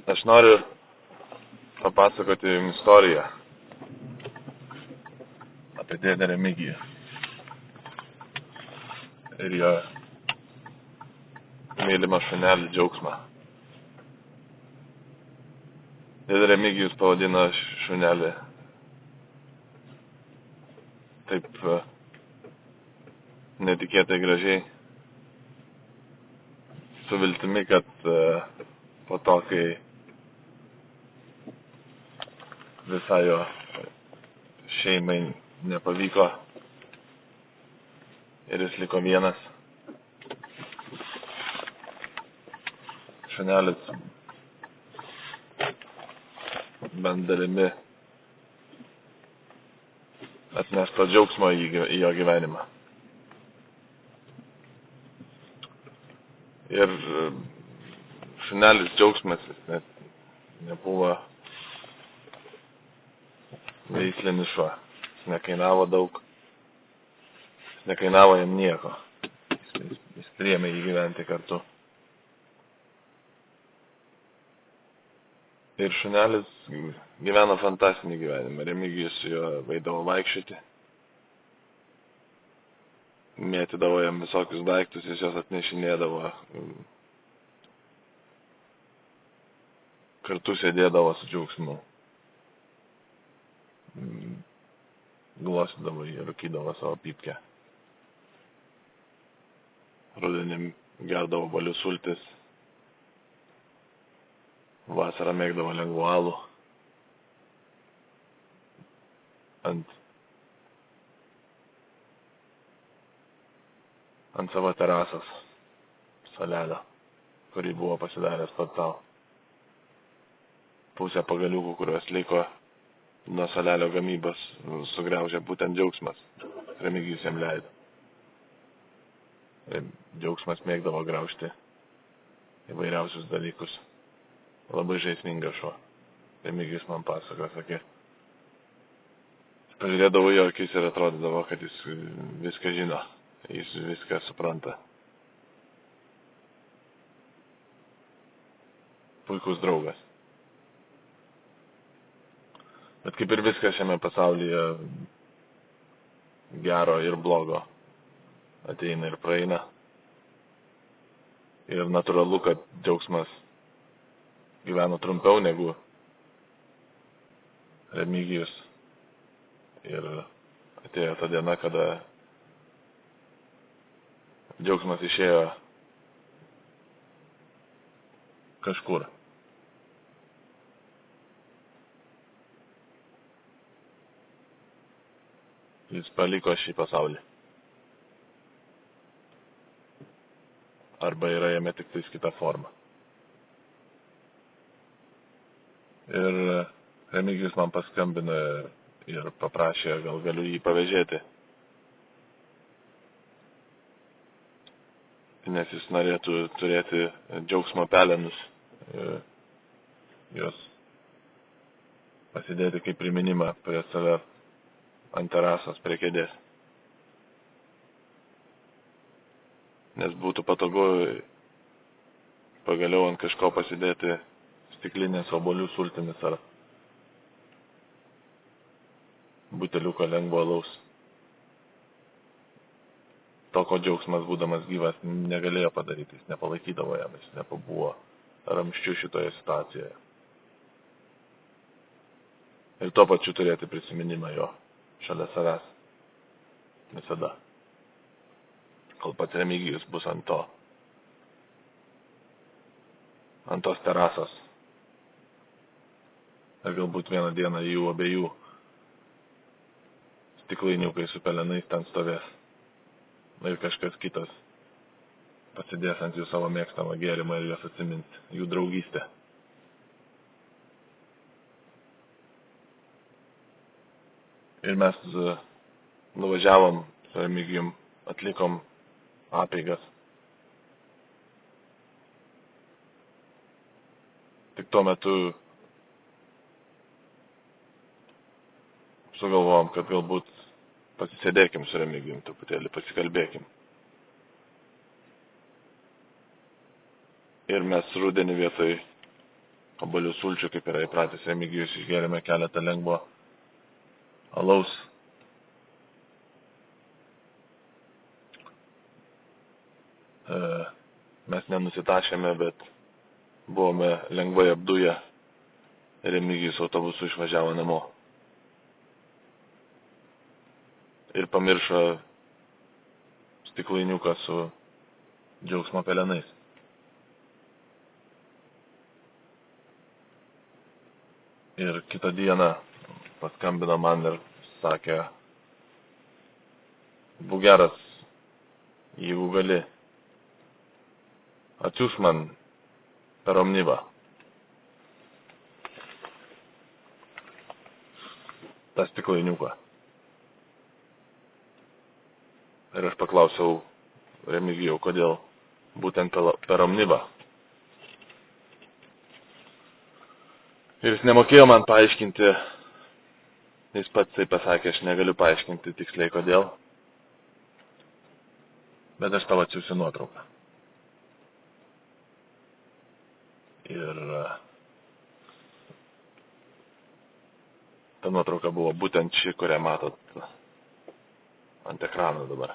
Aš noriu papasakoti jums istoriją apie dėdę Remigijų ir jo mylimą šunelį Džiaugsmą. Dėdė Remigijus pavadino šunelį taip netikėtai gražiai, su viltimi, kad po to, kai visai jo šeimai nepavyko ir jis liko vienas, šunelis bent dalimi atneš to džiaugsmo į jo gyvenimą. Ir šunelis Džiaugsmas net nebuvo veislinis šuo. Jis nekainavo daug. Jis nekainavo jam nieko. Jis priėmė jį gyventi kartu. Ir šunelis gyveno fantastinį gyvenimą. Remigijus su juo eidavo vaikščioti. Mėtydavo jam visokius daiktus, jis jos atnešinėdavo. Kartu sėdėdavo su Džiaugsmu. Glostydavo jį, rūkydavo savo pypkę. Rudenį gerdavo balių sultis. Vasarą mėgdavo lengvų alų. Ant savo terasos salelio, kurį buvo pasidaręs pats tau. Pusę pagaliukų, kurios liko nuo salelio gamybos, sugriaužė būtent Džiaugsmas. Remigijus jam leido. Džiaugsmas mėgdavo graužti įvairiausius dalykus. Labai žaismingas šuo. Remigijus man pasakojo, sakė. Pažiūrėdavo jo akis ir atrodydavo, kad jis viską žino. Jis viską supranta. Puikus draugas. Bet kaip ir viskas šiame pasaulyje gero ir blogo ateina ir praeina. Ir natūralu, kad Džiaugsmas gyveno trumpiau negu Remigijus. Ir atėjo ta diena, kada Džiaugsmas išėjo kažkur. Jis paliko šį pasaulį. Arba yra jame tik tais kita forma. Ir Remigijus man paskambino ir paprašė, gal galiu jį pavežėti. Nes jis norėtų turėti Džiaugsmo pelenus, juos pasidėti kaip priminimą prie save ant terasos prie kėdės. Nes būtų patogu pagaliau ant kažko pasidėti stiklinės obuolių sultimis ar buteliuką lengvo alaus. To, ko Džiaugsmas būdamas gyvas negalėjo padaryti, jis nepalaikydavo jam, jis nepabuvo ramščių šitoje situacijoje. Ir tuo pačiu turėti prisiminimą jo šalia savęs. Visada. Kol pats Remigijus bus ant tos terasos. Ir galbūt vieną dieną jų abiejų stiklainiukai su pelenais ten stovės. Ir kažkas kitas pasidės ant jų savo mėgstamą gėrimą ir juos atsimins, jų draugystę. Ir mes nuvažiavom su Remigijum, atlikom apeigas. Tik tuo metu sugalvojom, kad galbūt pasisėdėkim su Remigijum truputėlį, pasikalbėkim. Ir mes rudenį vietoj Obuolių sulčių, kaip yra įpratęs Remigijus, išgėrėme keletą lengvo alaus. Mes nenusitašėme, bet buvome lengvai apduję. Remigijus autobusu išvažiavo namo. Ir pamiršo stiklainiuką su džiaugsmo pelenais. Ir kitą dieną paskambino man ir sakė, būk geras, jeigu gali, atsiųsk man per Omnivą tą stiklainiuką. Ir aš paklausiau Remigijau, kodėl būtent per Omnivą. Ir jis nemokėjo man paaiškinti, jis pats tai pasakė, aš negaliu paaiškinti tiksliai kodėl, bet aš tau atsiųsiu nuotrauką. Ir ta nuotrauka buvo būtent ši, kurią matot ant ekrano dabar.